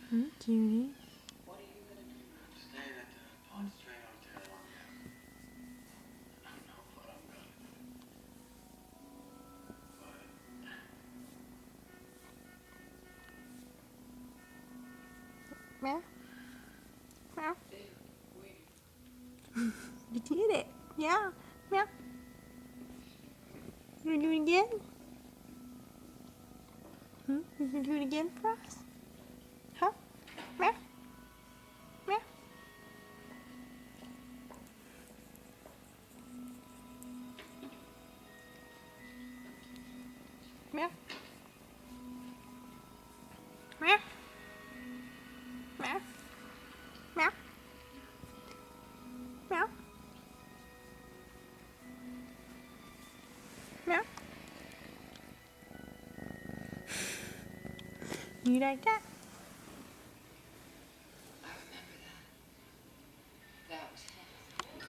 Cutie. Meow. Meow. You did it. Yeah. Meow. You gonna do it again? You gonna do it again for us? Huh? Meow. Meow. Meow. Meow. Meow. Meow. Meow. Meow. You like that?